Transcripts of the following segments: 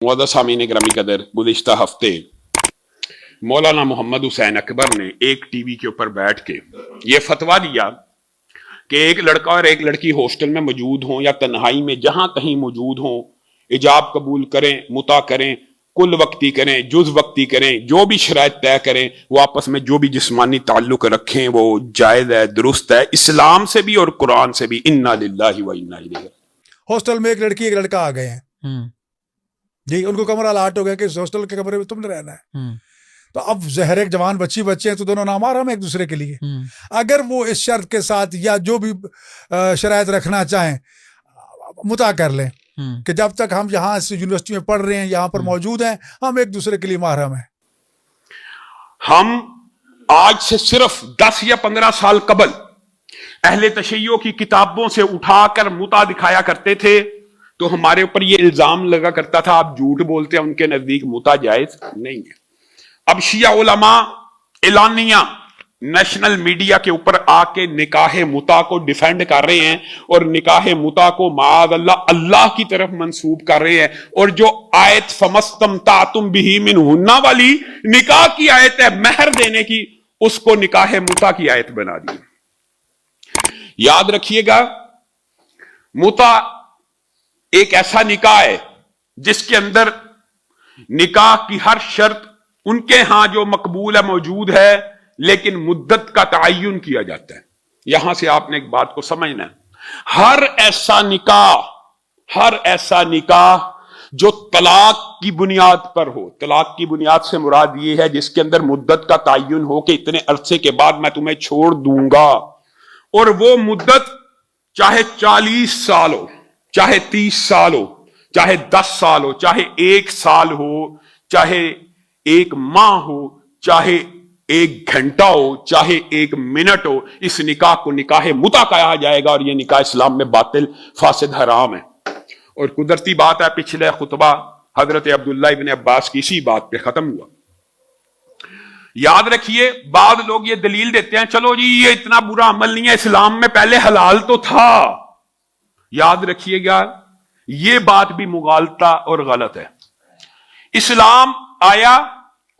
मुअज़्ज़ज़ सामीन ग्रामी कदर, गुज़िश्ता हफ्ते मौलाना मोहम्मद हुसैन अकबर ने एक टीवी के ऊपर बैठ के ये फतवा दिया कि एक लड़का और एक लड़की हॉस्टल में मौजूद हों या तन्हाई में जहां कहीं मौजूद हों, इजाब कबूल करें, मुता करें, कुल वक्ती करें, जुज वक्ती करें, जो भी शराइत तय करें, वो आपस में जो भी जिस्मानी ताल्लुक रखें वो जायज़ है, दुरुस्त है, इस्लाम से भी और कुरान से भी। इन्ना लिल्लाहि व इन्ना इलैहि राजिऊन। हॉस्टल में एक लड़की एक लड़का आ गए हैं जी, उनको कमरा अलाट हो गया कि इस हॉस्टल के कमरे में तुमने रहना है। तो अब जहर एक जवान बच्चे हैं तो दोनों नामहरम एक दूसरे के लिए। अगर वो इस शर्त के साथ या जो भी शराइत रखना चाहें मुता कर लें कि जब तक हम यहाँ इस यूनिवर्सिटी में पढ़ रहे हैं, यहाँ पर मौजूद हैं, हम एक दूसरे के लिए महरम हैं। हम आज से सिर्फ 10 या 15 साल कबल अहले तशय्यो की किताबों से उठाकर मुता दिखाया करते थे तो हमारे ऊपर ये इल्जाम लगा करता था आप झूठ बोलते हैं, उनके नजदीक मुता जायज नहीं है। अब शिया उलमा एलानिया नेशनल मीडिया के ऊपर आके निकाह मुता को डिफेंड कर रहे हैं और निकाह मुता को माद अल्लाह की तरफ मंसूब कर रहे हैं। और जो आयत फमस्तमतातुम बिही मिनहुन्ना वाली निकाह की आयत है महर देने की, उसको निकाह मुता की आयत बना दी। याद रखिएगा, मुता एक ऐसा निकाह है जिसके अंदर निकाह की हर शर्त उनके यहां जो मकबूल है मौजूद है, लेकिन मुद्दत का तयन किया जाता है। यहां से आपने एक बात को समझना है, हर ऐसा निकाह जो तलाक की बुनियाद पर हो, तलाक की बुनियाद से मुराद ये है जिसके अंदर मुद्दत का तयन हो कि इतने अरसे के बाद मैं तुम्हें छोड़ दूंगा, और वो मुद्दत चाहे 40 साल हो, चाहे 30 साल हो, चाहे 10 साल हो, चाहे 1 साल हो, चाहे 1 माह हो, चाहे 1 घंटा हो, चाहे 1 मिनट हो, इस निकाह को निकाह मुता कहा जाएगा। और यह निकाह इस्लाम में बातिल, फासिद, हराम है। और कुदरती बात है, पिछले खुतबा हजरत अब्दुल्लाह इब्न अब्बास की इसी बात पे खत्म हुआ। याद रखिए, बाद लोग ये दलील देते हैं चलो जी ये इतना बुरा अमल नहीं है, इस्लाम में पहले हलाल तो था। याद रखिएगा, ये बात भी मुगालता और गलत है। इस्लाम आया,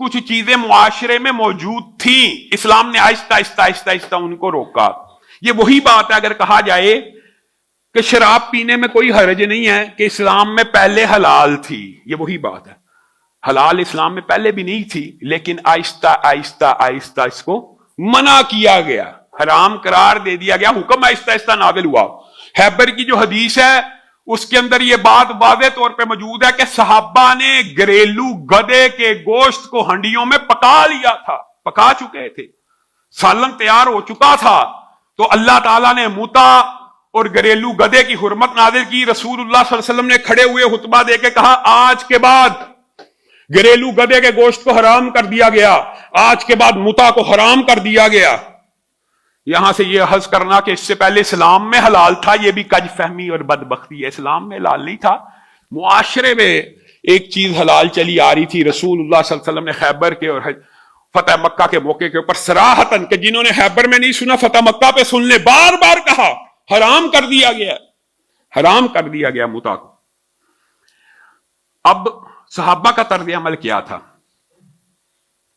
कुछ चीजें मुआशरे में मौजूद थी, इस्लाम ने आहिस्ता आहिस्ता आहिस्ता आहिस्ता उनको रोका। ये वही बात है अगर कहा जाए कि शराब पीने में कोई हर्ज नहीं है कि इस्लाम में पहले हलाल थी, ये वही बात है। हलाल इस्लाम में पहले भी नहीं थी, लेकिन आहिस्ता आहिस्ता आहिस्ता इसको मना किया गया, हराम करार दे दिया गया, हुक्म आहिस्ता आहिस्ता नाज़िल हुआ। हैबर की जो हदीस है उसके अंदर यह बात वाज़े तौर पे मौजूद है कि सहाबा ने घरेलू गधे के गोश्त को हंडियों में पका लिया था, पका चुके थे, सालन तैयार हो चुका था, तो अल्लाह ताला ने मुता और घरेलू गधे की हुर्मत नाज़िल की। रसूलुल्लाह सल्लल्लाहु अलैहि वसल्लम ने खड़े हुए खुतबा देके कहा आज के बाद घरेलू गधे के गोश्त को हराम कर दिया गया, आज के बाद मुता को हराम कर दिया गया। यहां से यह हज करना कि इससे पहले इस्लाम में हलाल था, यह भी कज फहमी और बदबख्ती है। इस्लाम में हलाल नहीं था, मुआशरे में एक चीज हलाल चली आ रही थी। रसूलुल्लाह सल्लल्लाहु अलैहि वसल्लम ने खैबर के और फतेह मक्का के मौके के ऊपर सराहतन के जिन्होंने खैबर में नहीं सुना फतेह मक्का पे सुन ले, बार बार कहा हराम कर दिया गया, हराम कर दिया गया मुता को। अब सहाबा का तर्ज अमल क्या था?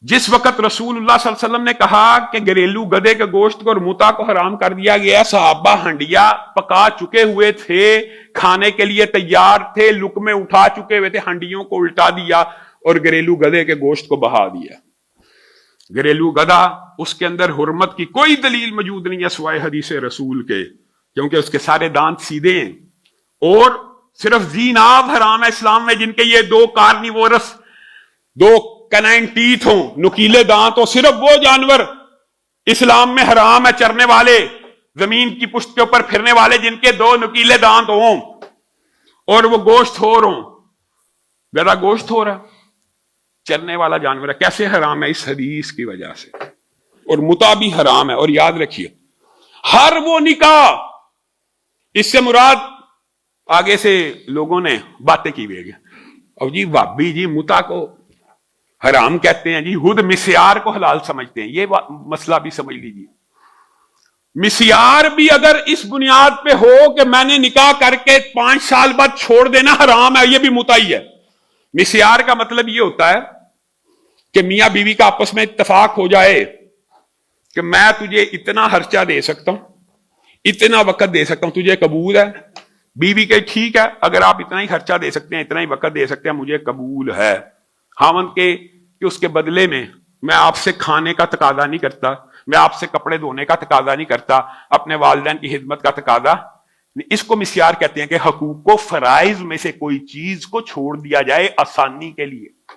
जिस वक्त रसूलुल्लाह सल्लल्लाहु अलैहि वसल्लम ने कहा कि घरेलू गधे के गोश्त को और मुता को हराम कर दिया गया, सहाबा हंडिया पका चुके हुए थे, खाने के लिए तैयार थे, लुकमे उठा चुके हुए थे, हंडियों को उल्टा दिया और घरेलू गधे के गोश्त को बहा दिया। घरेलू गधा, उसके अंदर हुर्मत की कोई दलील मौजूद नहीं है सिवाय हदीस रसूल के, क्योंकि उसके सारे दांत सीधे हैं। और सिर्फ जीनाब हराम है इस्लाम में, जिनके ये 2 कार्निवोरस, 2 कैनाइन टीथ हो, नुकीले दांत हो, सिर्फ वो जानवर इस्लाम में हराम है, चरने वाले, जमीन की पुष्ट के ऊपर फिरने वाले, जिनके 2 नुकीले दांत हों और वो गोश्त हो रहा, गधा गोश्त हो रहा, चरने वाला जानवर है, कैसे हराम है? इस हदीस की वजह से। और मुता भी हराम है। और याद रखिए, हर वो निकाह, इससे मुराद आगे से लोगों ने बातें की हुई है, और जी वाबी जी मुता को हराम कहते हैं जी, खुद मिस्यार को हलाल समझते हैं, ये मसला भी समझ लीजिए। मिस्यार भी अगर इस बुनियाद पे हो कि मैंने निकाह करके 5 साल बाद छोड़ देना हराम है, ये भी मुता ही है, मिस्यार का मतलब ये होता है कि मियां बीवी का आपस में इत्तेफाक हो जाए कि मैं तुझे इतना खर्चा दे सकता हूं, इतना वक्त दे सकता हूं, तुझे कबूल है? बीवी के ठीक है, अगर आप इतना ही खर्चा दे सकते हैं, इतना ही वक्त दे सकते हैं, मुझे कबूल है। खामन के कि उसके बदले में मैं आपसे खाने का तकादा नहीं करता, मैं आपसे कपड़े धोने का तकादा नहीं करता, अपने वालिदैन की खिदमत का तकादा। इसको मिस्यार कहते हैं कि हकूक को फराइज में से कोई चीज को छोड़ दिया जाए आसानी के लिए।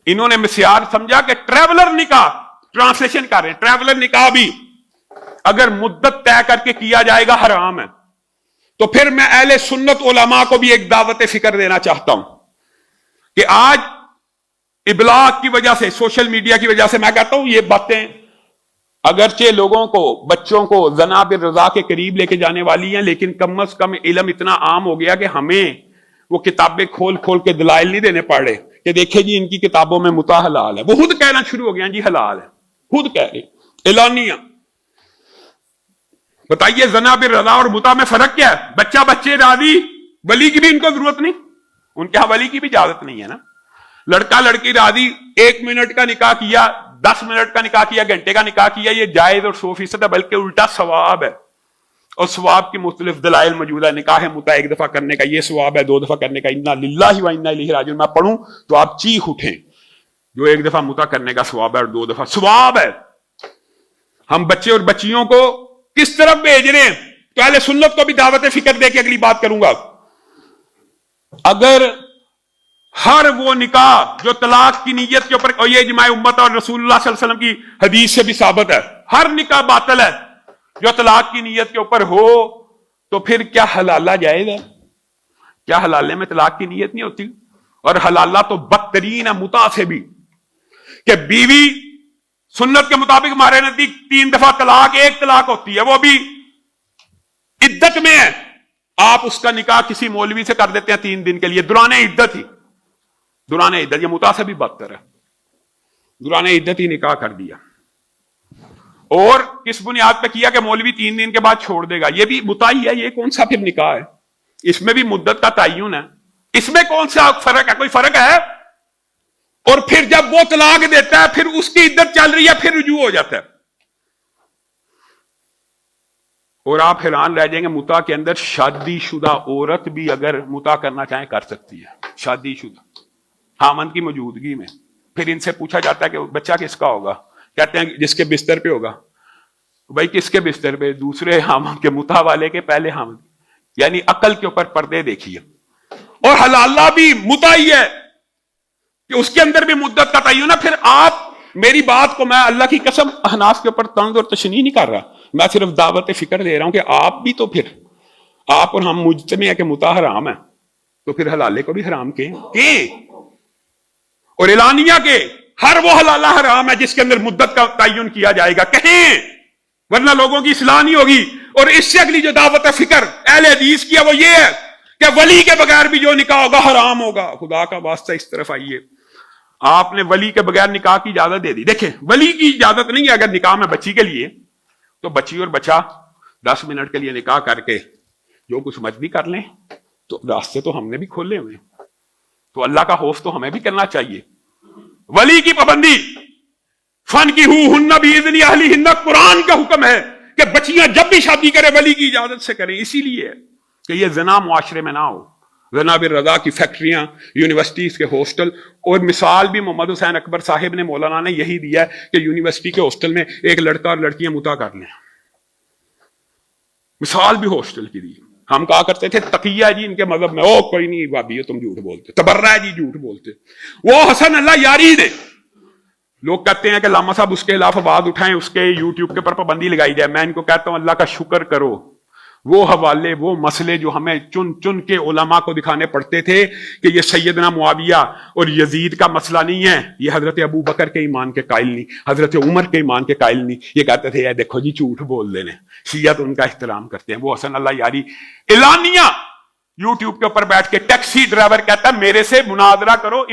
इन्होंने मिस्यार समझा कि ट्रैवलर निकाह, ट्रांसलेशन कर रहे हैं, ट्रैवलर निकाह भी अगर मुद्दत तय करके किया जाएगा हराम है। तो फिर मैं अहले सुन्नत उलमा को भी एक दावत फिक्र देना चाहता हूं कि आज इबलाग की वजह से, सोशल मीडिया की वजह से, मैं कहता हूं ये बातें अगरचे लोगों को, बच्चों को जनाब रजा के करीब लेके जाने वाली हैं, लेकिन कम अज कम इल्म इतना आम हो गया कि हमें वो किताबें खोल खोल के दलाइल नहीं देने पड़ रहे कि देखे जी इनकी किताबों में मुता हलाल है। वो खुद कहना शुरू हो गया जी हलाल है, खुद कह रहे एलानिया। बताइए जनाब रजा और मुता में फर्क क्या है? बच्चा बच्चे राजी, वली की भी इनको जरूरत नहीं, उनके यहां वली की भी इजाजत नहीं है ना। लड़का लड़की राजी, 1 मिनट का निकाह किया, 10 मिनट का निकाह किया, घंटे का निकाह किया, ये जायज और 100% है, बल्कि उल्टा सवाब है। और सवाब की मुख्तलिफ दलाइल मौजूद है। निकाह मुता 1 दफा करने का ये सवाब है, 2 दफा करने का इन्ना लिल्लाहि व इन्ना इलैहि राजिऊन मैं पढ़ूं तो आप चीख उठें। जो 1 दफा मुता करने का सवाब है और 2 दफा सवाब है। हम बच्चे और बच्चियों को किस तरफ भेज रहे हैं? तो अहले सुन्नत को भी दावत फिक्र दे के अगली बात करूंगा। अगर हर वो निकाह जो तलाक की नीयत के ऊपर, और ये इजमाए उम्मत और रसूलुल्लाह सल्लल्लाहु अलैहि वसल्लम की हदीस से भी साबित है, हर निकाह बातिल है जो तलाक की नीयत के ऊपर हो, तो फिर क्या हलाला जायज है? क्या हलाले में तलाक की नीयत नहीं होती? और हलाला तो बदतरीन है मुता से भी, कि बीवी सुन्नत के मुताबिक हमारे नजदीक 3 दफा तलाक, 1 तलाक होती है, वो भी इद्दत में है। आप उसका निकाह किसी मौलवी से कर देते हैं 3 दिन के लिए, दुराने इद्दत ही, दुराने इद्दत, ये मुता से भी बदतर है, दुराने इद्दत ही निकाह कर दिया। और किस बुनियाद पे किया कि मौलवी 3 दिन के बाद छोड़ देगा? ये भी मुता ही है, ये कौन सा फिर निकाह है? इसमें भी मुद्दत का तय्युन है, इसमें कौन सा फर्क है? कोई फर्क है? और फिर जब वो तलाक देता है, फिर उसकी इद्दत चल रही है, फिर रुजू हो जाता है। और आप हैरान रह जाएंगे, मुता के अंदर शादीशुदा औरत भी अगर मुता करना चाहे कर सकती है, शादीशुदा, हामन की मौजूदगी में। फिर इनसे पूछा जाता है कि बच्चा किसका होगा? कहते हैं जिसके बिस्तर पे होगा। भाई किसके बिस्तर पे? दूसरे हामन के, मुता वाले के पहले हामन। यानी अकल के ऊपर पर्दे देखिए। और हलाला भी मुता ही है कि उसके अंदर भी मुद्दत का तय्युन है। फिर आप, मेरी बात को मैं अल्लाह की कसम अहनाफ के ऊपर तंज और तशनी नहीं कर रहा, मैं सिर्फ दावत फिक्र दे रहा हूं कि आप भी तो, फिर आप और हम मुजतमे है कि मुता हराम है, तो फिर हलाले को भी हराम के और एलानिया के हर वो हलाला हराम है जिसके अंदर मुद्दत का तय्युन किया जाएगा, कहें, वरना लोगों की इस्लाह नहीं होगी। और इससे अगली जो दावत फिक्र अहले हदीस की है वो ये है कि वली के बगैर भी जो निकाह होगा हराम होगा। खुदा का वास्ता इस तरफ आइए, आपने वली के बगैर निकाह की इजाजत दे दी। देखें, वली की इजाजत नहीं है अगर निकाह में बच्ची के लिए, तो बच्ची और बच्चा 10 मिनट के लिए निकाह करके जो कुछ मर्जी कर लें, तो रास्ते तो हमने भी खोले हुए, तो अल्लाह का खौफ तो हमें भी करना चाहिए। वली की पाबंदी, फन की हुन्ना भी इज़्नि अहलिहिन्ना, कुरान का हुक्म है कि बच्चियां जब भी शादी करें वली की इजाजत से करें, इसीलिए कि ये जना मुआशरे में ना हो। जनाब रजा की फैक्ट्रियां, यूनिवर्सिटीज के हॉस्टल, और मिसाल भी मोहम्मद हुसैन अकबर साहिब ने, मौलाना ने यही दिया है कि यूनिवर्सिटी के हॉस्टल में एक लड़का और लड़कियां मुता कर लें। मिसाल भी हॉस्टल की दी। हम कहा करते थे तकिया जी इनके मजहब में, ओ कोई नहीं भाभी तुम झूठ बोलते, तबर्रा जी झूठ बोलते, वो हसन अल्लाह यारी दे। लोग कहते हैं कि लामा साहब उसके खिलाफ आवाज उठाएं, उसके यूट्यूब के ऊपर पाबंदी लगाई जाए। मैं इनको कहता हूं अल्लाह का शुक्र करो, वो हवाले, वो मसले जो हमें चुन चुन के उलमा को दिखाने पड़ते थे कि ये सैयदना मुआविया और यजीद का मसला नहीं है, ये हजरत अबू बकर के ईमान के कायल नहीं, हजरत उमर के ईमान के कायल नहीं। ये कहते थे यार देखो जी झूठ बोल देने, शिया तो उनका एहतराम करते हैं। वो हसन अल्लाह यारी एलानिया यूट्यूब के ऊपर बैठ के टैक्सी ड्राइवर कहता है मेरे से मुनाजरा करो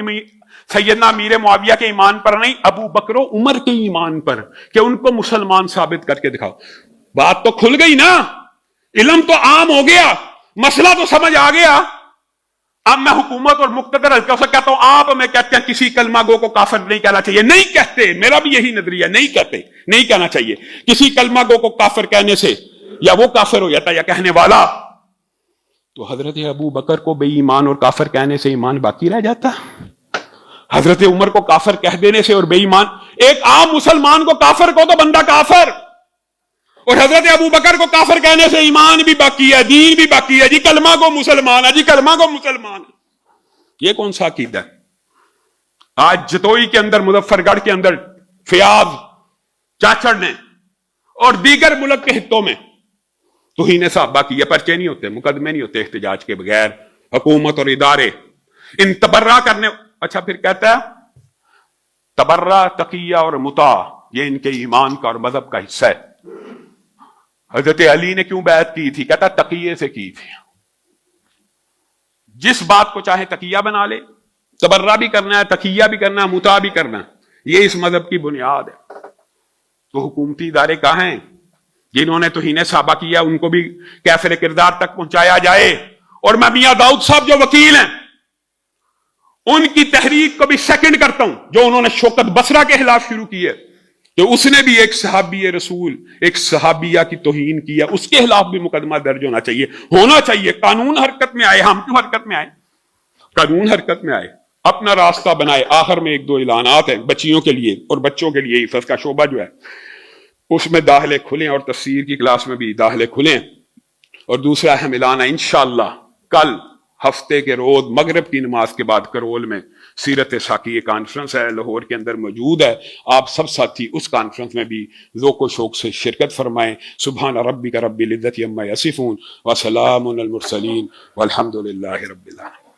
सैयदना अमीर मुआविया के ईमान पर नहीं, अबू बकर उमर के ईमान पर, कि उनको मुसलमान साबित करके दिखाओ। बात तो खुल गई ना, इल्म तो आम हो गया, मसला तो समझ आ गया। اب میں حکومت اور مقتدر ہلکوں سے کہتا ہوں آپ ہمیں کہتے ہیں کسی کلمہ گو کو کافر نہیں کہنا چاہیے. نہیں کہتے, میرا بھی یہی نظریہ, نہیں کہتے, نہیں کہنا چاہیے. کسی کلمہ گو کو کافر کہنے سے یا وہ کافر ہو جاتا یا کہنے والا, تو حضرت ابو بکر کو بے ایمان اور کافر کہنے سے ایمان باقی رہ جاتا. حضرت عمر کو کافر کہہ دینے سے اور بے ایمان, ایک عام مسلمان کو کافر کو تو بندہ کافر, اور حضرت ابو بکر کو کافر کہنے سے ایمان بھی باقی ہے, دین بھی باقی ہے. جی کلمہ کو مسلمان ہے, جی کلمہ کو مسلمان ہے. یہ کون سا عقیدہ ہے؟ آج جتوئی کے اندر, مظفر گڑھ کے اندر فیاض چاچڑ نے اور دیگر ملک کے حصوں میں توہین صحابہ کی, یہ پرچے نہیں ہوتے, مقدمے نہیں ہوتے احتجاج کے بغیر. حکومت اور ادارے ان تبرہ کرنے. اچھا پھر کہتا ہے تبرہ, تقیہ اور مطاع یہ ان کے ایمان کا اور مذہب کا حصہ ہے. حضرت علی نے کیوں بیعت کی تھی؟ کہتا تقیے سے کی تھی. جس بات کو چاہے تقیہ بنا لے, تبرہ بھی کرنا ہے, تقیہ بھی کرنا ہے, مطاع بھی کرنا ہے, یہ اس مذہب کی بنیاد ہے. تو حکومتی ادارے کہاں ہیں جنہوں نے توہین صحابہ کیا, ان کو بھی کیفر کردار تک پہنچایا جائے. اور میں میاں داؤد صاحب جو وکیل ہیں ان کی تحریک کو بھی سیکنڈ کرتا ہوں, جو انہوں نے شوکت بصرہ کے خلاف شروع کی ہے, کہ اس نے بھی ایک صحابی رسول, ایک صحابیہ کی توہین کیا, اس کے خلاف بھی مقدمہ درج ہونا چاہیے, ہونا چاہیے. قانون حرکت میں آئے, ہم کیوں حرکت میں آئے؟ قانون حرکت میں آئے, اپنا راستہ بنائے. آخر میں ایک دو اعلانات ہیں بچیوں کے لیے اور بچوں کے لیے. حفظ کا شعبہ جو ہے اس میں داخلے کھلیں, اور تفسیر کی کلاس میں بھی داخلے کھلیں. اور دوسرا اہم اعلان ہے, انشاءاللہ کل ہفتے کے روز مغرب کی نماز کے بعد کرول میں سیرت ساقی کانفرنس ہے, لاہور کے اندر موجود ہے. آپ سب ساتھی اس کانفرنس میں بھی ذوق و شوق سے شرکت فرمائیں. سبحان ربک رب العزت عما یصفون وسلام علی المرسلین والحمد للہ رب العالمین.